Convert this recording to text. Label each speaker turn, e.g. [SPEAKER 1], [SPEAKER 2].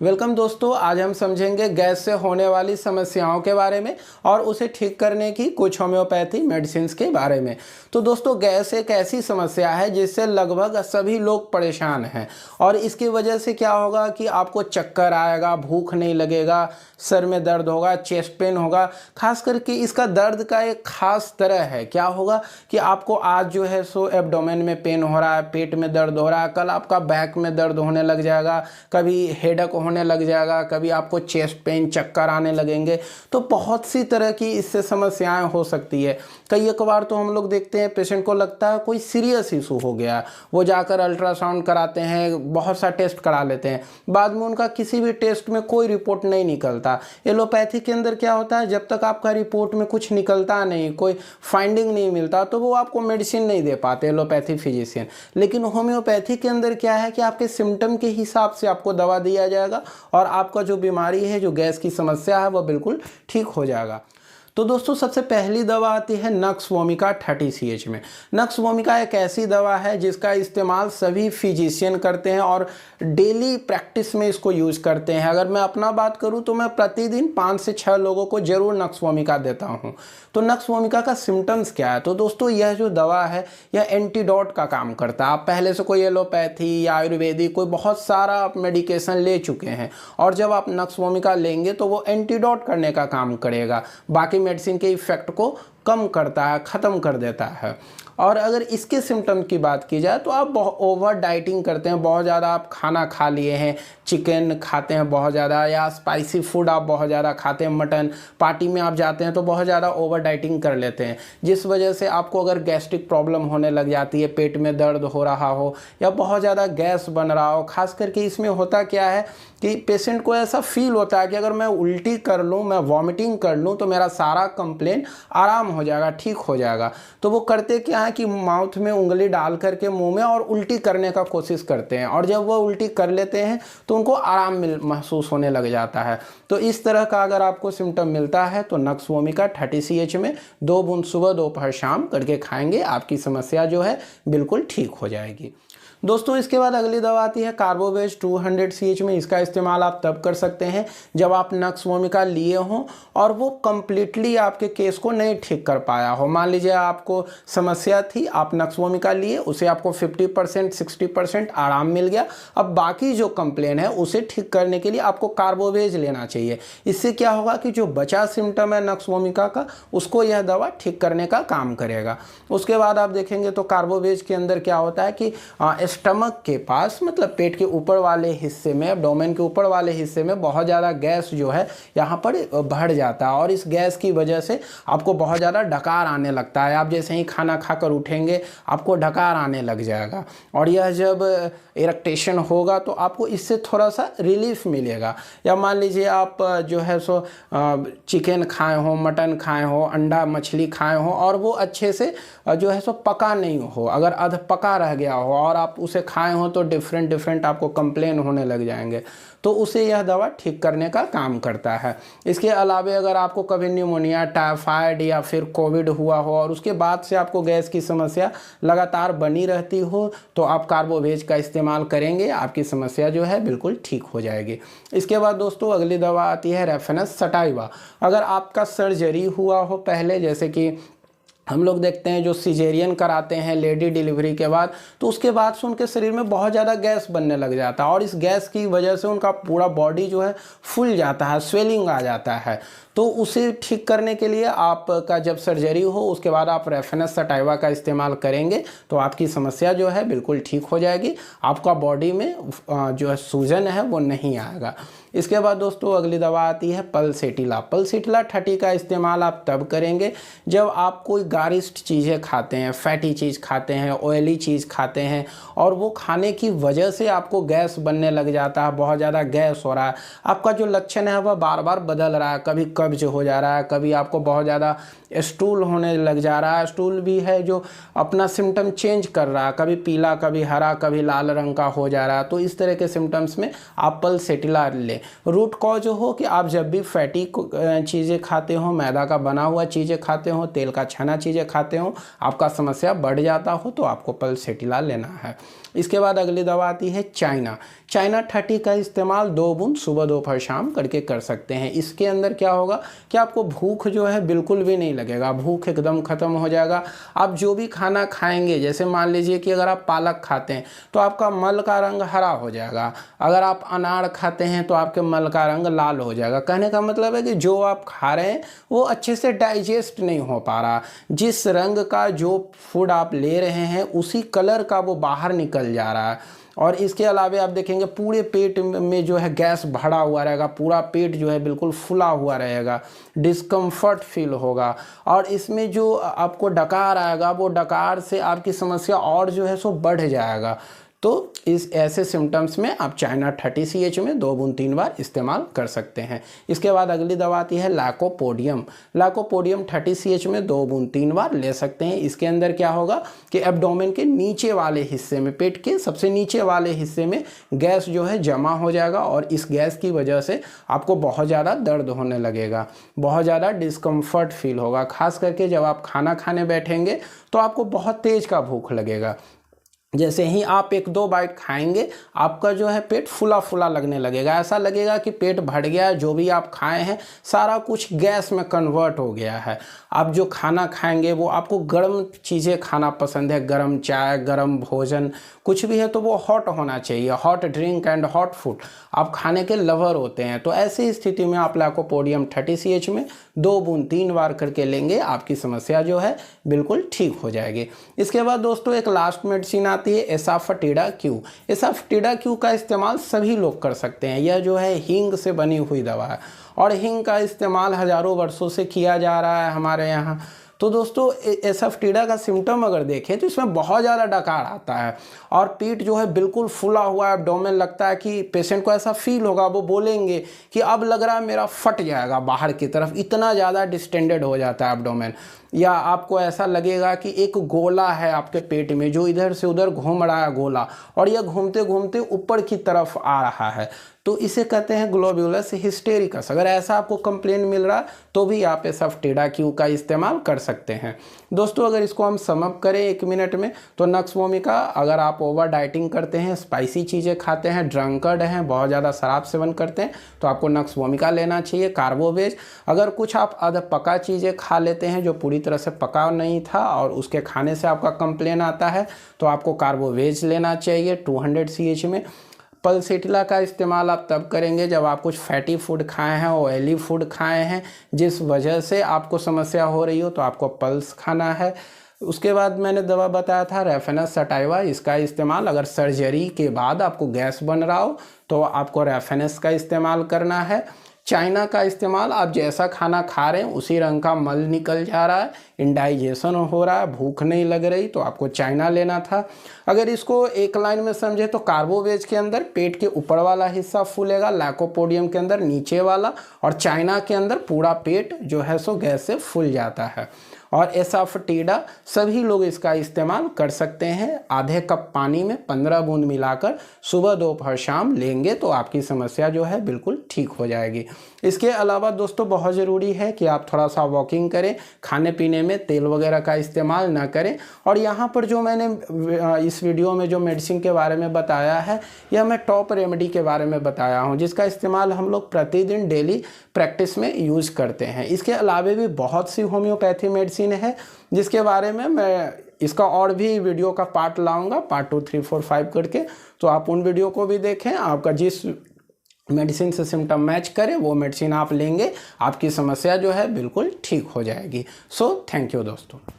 [SPEAKER 1] Welcome दोस्तों, आज हम समझेंगे गैस से होने वाली समस्याओं के बारे में और उसे ठीक करने की कुछ होम्योपैथी मेडिसिन के बारे में। तो दोस्तों, गैस एक ऐसी समस्या है जिससे लगभग सभी लोग परेशान हैं और इसकी वजह से क्या होगा कि आपको चक्कर आएगा, भूख नहीं लगेगा, सर में दर्द होगा, चेस्ट पेन होगा। खास करके इसका दर्द का एक खास तरह है। क्या होगा कि आपको आज जो है सो एब्डोमेन में पेन हो रहा है, पेट में दर्द हो रहा है, कल आपका बैक में दर्द होने लग जाएगा, कभी हेडेक होने लग जाएगा, कभी आपको चेस्ट पेन, चक्कर आने लगेंगे। तो बहुत सी तरह की इससे समस्याएं हो सकती है। कई एक बार तो हम लोग देखते हैं पेशेंट को लगता है कोई सीरियस इशू हो गया, वो जाकर अल्ट्रासाउंड कराते हैं, बहुत सा टेस्ट करा लेते हैं, बाद में उनका किसी भी टेस्ट में कोई रिपोर्ट नहीं निकलता। एलोपैथी के अंदर क्या होता है, जब तक आपका रिपोर्ट में कुछ निकलता नहीं, कोई फाइंडिंग नहीं मिलता, तो वो आपको मेडिसिन नहीं दे पाते एलोपैथी फिजिशियन। लेकिन होम्योपैथी के अंदर क्या है कि आपके सिम्टम के हिसाब से आपको दवा दिया जाएगा और आपका जो बीमारी है, जो गैस की समस्या है, वह बिल्कुल ठीक हो जाएगा। तो दोस्तों, सबसे पहली दवा आती है नक्स वोमिका 30 CH में। नक्स वोमिका एक ऐसी दवा है जिसका इस्तेमाल सभी फिजिशियन करते हैं और डेली प्रैक्टिस में इसको यूज़ करते हैं। अगर मैं अपना बात करूं तो मैं प्रतिदिन 5 से 6 लोगों को ज़रूर नक्स वोमिका देता हूं। तो नक्स वोमिका का सिम्टम्स क्या है? तो दोस्तों, यह जो दवा है यह एंटीडोट का काम करता है। आप पहले से कोई एलोपैथी या आयुर्वेदिक कोई बहुत सारा आप मेडिकेशन ले चुके हैं और जब आप नक्स वोमिका लेंगे तो वो एंटीडोट करने का काम करेगा, बाकी मेडिसिन के इफेक्ट को कम करता है, ख़त्म कर देता है। और अगर इसके सिम्टम की बात की जाए तो आप बहुत ओवर डाइटिंग करते हैं, बहुत ज़्यादा आप खाना खा लिए हैं, चिकन खाते हैं बहुत ज़्यादा, या स्पाइसी फूड आप बहुत ज़्यादा खाते हैं, मटन, पार्टी में आप जाते हैं तो बहुत ज़्यादा ओवर डाइटिंग कर लेते हैं, जिस वजह से आपको अगर गैस्ट्रिक प्रॉब्लम होने लग जाती है, पेट में दर्द हो रहा हो या बहुत ज़्यादा गैस बन रहा हो। खास करके इसमें होता क्या है कि पेशेंट को ऐसा फील होता है कि अगर मैं उल्टी कर लूँ, मैं वॉमिटिंग कर लूँ तो मेरा सारा कंप्लेन आराम हो जाएगा, ठीक हो जाएगा। तो वो करते क्या है कि माउथ में उंगली डाल करके मुंह में और उल्टी करने का कोशिश करते हैं, और जब वो उल्टी कर लेते हैं तो उनको आराम महसूस होने लग जाता है। तो इस तरह का अगर आपको सिम्टम मिलता है तो नक्स वोमिका 30 CH में 2 बूंद सुबह, दोपहर, शाम करके खाएंगे, आपकी समस्या जो है बिल्कुल ठीक हो जाएगी। दोस्तों, इसके बाद अगली दवा आती है कार्बोवेज 200 CH में। इसका इस्तेमाल आप तब कर सकते हैं जब आप नक्स वोमिका लिए हों और वो कम्प्लीटली आपके केस को नहीं ठीक कर पाया हो। मान लीजिए आपको समस्या थी, आप नक्स वोमिका लिए, उसे आपको 50% 60% आराम मिल गया, अब बाकी जो कंप्लेन है उसे ठीक करने के लिए आपको कार्बोवेज लेना चाहिए। इससे क्या होगा कि जो बचा सिम्टम है नक्स वोमिका का, उसको यह दवा ठीक करने का काम करेगा। उसके बाद आप देखेंगे तो कार्बोवेज के अंदर क्या होता है कि स्टमक के पास, मतलब पेट के ऊपर वाले हिस्से में, एब्डोमेन के ऊपर वाले हिस्से में बहुत ज़्यादा गैस जो है यहाँ पर बढ़ जाता है और इस गैस की वजह से आपको बहुत ज़्यादा डकार आने लगता है। आप जैसे ही खाना खाकर उठेंगे आपको डकार आने लग जाएगा और यह जब इरेक्टेशन होगा तो आपको इससे थोड़ा सा रिलीफ मिलेगा। या मान लीजिए आप जो है सो चिकन खाए हो, मटन खाए हो, अंडा मछली खाए हो और वो अच्छे से जो है सो पका नहीं हो, अगर अध पका रह गया हो और आप उसे खाए हो तो डिफरेंट आपको कंप्लेन होने लग जाएंगे, तो उसे यह दवा ठीक करने का काम करता है। इसके अलावा अगर आपको कभी न्यूमोनिया, टाइफाइड या फिर कोविड हुआ हो और उसके बाद से आपको गैस की समस्या लगातार बनी रहती हो तो आप कार्बोवेज का इस्तेमाल करेंगे, आपकी समस्या जो है बिल्कुल ठीक हो जाएगी। इसके बाद दोस्तों, अगली दवा आती है रेफेनस सटाइवा। अगर आपका सर्जरी हुआ हो पहले, जैसे कि हम लोग देखते हैं जो सिजेरियन कराते हैं लेडी डिलीवरी के बाद, तो उसके बाद से उनके शरीर में बहुत ज़्यादा गैस बनने लग जाता है और इस गैस की वजह से उनका पूरा बॉडी जो है फूल जाता है, स्वेलिंग आ जाता है। तो उसे ठीक करने के लिए आपका जब सर्जरी हो उसके बाद आप रेफेनस सटाइवा का इस्तेमाल करेंगे तो आपकी समस्या जो है बिल्कुल ठीक हो जाएगी, आपका बॉडी में जो है सूजन है वो नहीं आएगा। इसके बाद दोस्तों, अगली दवा आती है पल्सेटिला। पल्सेटिला 30 का इस्तेमाल आप तब करेंगे जब आप कोई गारिस्ट चीज़ें खाते हैं, फैटी चीज़ खाते हैं, ऑयली चीज़ खाते हैं और वो खाने की वजह से आपको गैस बनने लग जाता है, बहुत ज़्यादा गैस हो रहा है, आपका जो लक्षण है वह बार बार बदल रहा है, कभी कब्ज हो जा रहा है, कभी आपको बहुत ज़्यादा स्टूल होने लग जा रहा है, स्टूल भी है जो अपना सिम्टम चेंज कर रहा है, कभी पीला कभी हरा कभी लाल रंग का हो जा रहा है, तो इस तरह के सिम्टम्स में आप पल्सेटिला लें। रूट कॉज हो कि आप जब भी फैटी चीज़ें खाते हो, मैदा का बना हुआ चीज़ें खाते हो, तेल का छना चीज़ें खाते हो, आपका समस्या बढ़ जाता हो तो आपको पल्सेटिला लेना है। इसके बाद अगली दवा आती है चाइना 30 का इस्तेमाल 2 बूंद सुबह दोपहर शाम करके कर सकते हैं। इसके अंदर क्या होगा कि आपको भूख जो है बिल्कुल भी नहीं लगेगा, भूख एकदम ख़त्म हो जाएगा। आप जो भी खाना खाएंगे, जैसे मान लीजिए कि अगर आप पालक खाते हैं तो आपका मल का रंग हरा हो जाएगा, अगर आप अनार खाते हैं तो आपके मल का रंग लाल हो जाएगा। कहने का मतलब है कि जो आप खा रहे हैं वो अच्छे से डाइजेस्ट नहीं हो पा रहा, जिस रंग का जो फूड आप ले रहे हैं उसी कलर का वो बाहर निकल जा रहा है। और इसके अलावा आप देखेंगे पूरे पेट में जो है गैस भरा हुआ रहेगा, पूरा पेट जो है बिल्कुल फुला हुआ रहेगा, डिस्कम्फर्ट फील होगा, और इसमें जो आपको डकार आएगा वो डकार से आपकी समस्या और जो है सो बढ़ जाएगा। तो इस ऐसे सिम्टम्स में आप चाइना 30 CH में 2 बूंद 3 बार इस्तेमाल कर सकते हैं। इसके बाद अगली दवा आती है लाइकोपोडियम 30 CH में 2 बूंद 3 बार ले सकते हैं। इसके अंदर क्या होगा कि एब्डोमेन के नीचे वाले हिस्से में, पेट के सबसे नीचे वाले हिस्से में गैस जो है जमा हो जाएगा, और इस गैस की वजह से आपको बहुत ज़्यादा दर्द होने लगेगा, बहुत ज़्यादा डिस्कम्फर्ट फील होगा। खास करके जब आप खाना खाने बैठेंगे तो आपको बहुत तेज़ का भूख लगेगा। जैसे ही आप 1-2 बाइट खाएंगे आपका जो है पेट फुला फुला लगने लगेगा, ऐसा लगेगा कि पेट भर गया, जो भी आप खाए हैं सारा कुछ गैस में कन्वर्ट हो गया है। आप जो खाना खाएंगे वो आपको गर्म चीज़ें खाना पसंद है, गर्म चाय, गर्म भोजन कुछ भी है तो वो हॉट होना चाहिए, hot drink and hot food. आप खाने के लवर होते हैं, तो ऐसी स्थिति में आप लाइकोपोडियम 30 CH में 2 बूंद 3 बार करके लेंगे, आपकी समस्या जो है बिल्कुल ठीक हो जाएगी। इसके बाद दोस्तों एक लास्ट मेडिसिन आती है एसाफेटिडा क्यू। एसाफेटिडा क्यू का इस्तेमाल सभी लोग कर सकते हैं। यह जो है हींग से बनी हुई दवा है, और हींग का इस्तेमाल हज़ारों वर्षों से किया जा रहा है हमारे यहाँ। तो दोस्तों एसाफेटिडा का सिम्टम अगर देखें तो इसमें बहुत ज़्यादा डकार आता है, और पेट जो है बिल्कुल फुला हुआ है, एब्डोमेन लगता है कि पेशेंट को ऐसा फील होगा, वो बोलेंगे कि अब लग रहा है मेरा फट जाएगा बाहर की तरफ, इतना ज़्यादा डिस्टेंडेड हो जाता है एब्डोमेन। या आपको ऐसा लगेगा कि एक गोला है आपके पेट में जो इधर से उधर घूम रहा है गोला, और यह घूमते घूमते ऊपर की तरफ आ रहा है, तो इसे कहते हैं ग्लोब्यूलस हिस्टेरिकस। अगर ऐसा आपको कंप्लेन मिल रहा तो भी आप एसाफेटिडा क्यू का इस्तेमाल कर सकते हैं। दोस्तों अगर इसको हम सम अप करें 1 मिनट में तो नक्स वोमिका, अगर आप ओवर डाइटिंग करते हैं, स्पाइसी चीज़ें खाते हैं, ड्रंकर्ड हैं, बहुत ज़्यादा शराब सेवन करते हैं, तो आपको नक्स वोमिका लेना चाहिए। कार्बोवेज, अगर कुछ आप अध पका चीज़ें खा लेते हैं जो पूरी तरह से पका नहीं था और उसके खाने से आपका कंप्लेन आता है, तो आपको कार्बोवेज लेना चाहिए 200 CH में। पल्सेटिला का इस्तेमाल आप तब करेंगे जब आप कुछ फैटी फूड खाए हैं, ऑयली फूड खाए हैं, जिस वजह से आपको समस्या हो रही हो, तो आपको पल्स खाना है। उसके बाद मैंने दवा बताया था रेफेनस सटाइवा, इसका इस्तेमाल अगर सर्जरी के बाद आपको गैस बन रहा हो तो आपको रेफेनस का इस्तेमाल करना है। चाइना का इस्तेमाल आप जैसा खाना खा रहे हैं उसी रंग का मल निकल जा रहा है, इंडाइजेशन हो रहा है, भूख नहीं लग रही, तो आपको चाइना लेना था। अगर इसको एक लाइन में समझे तो कार्बोवेज के अंदर पेट के ऊपर वाला हिस्सा फूलेगा, लाइकोपोडियम के अंदर नीचे वाला, और चाइना के अंदर पूरा पेट जो है सो गैस से फूल जाता है। और एसाफेटिडा सभी लोग इसका इस्तेमाल कर सकते हैं। आधे कप पानी में 15 बूंद मिलाकर सुबह दोपहर शाम लेंगे तो आपकी समस्या जो है बिल्कुल ठीक हो जाएगी। इसके अलावा दोस्तों बहुत ज़रूरी है कि आप थोड़ा सा वॉकिंग करें, खाने पीने में तेल वगैरह का इस्तेमाल ना करें। और यहाँ पर जो मैंने इस वीडियो में जो मेडिसिन के बारे में बताया है, यह मैं टॉप रेमेडी के बारे में बताया हूँ, जिसका इस्तेमाल हम लोग प्रतिदिन डेली प्रैक्टिस में यूज़ करते हैं। इसके अलावा भी बहुत सी होम्योपैथी मेडिसिन है जिसके बारे में मैं इसका और भी वीडियो का पार्ट लाऊंगा, पार्ट 2, 3, 4, 5 करके, तो आप उन वीडियो को भी देखें। आपका जिस मेडिसिन से सिम्टम मैच करे वो मेडिसिन आप लेंगे, आपकी समस्या जो है बिल्कुल ठीक हो जाएगी। सो थैंक यू दोस्तों।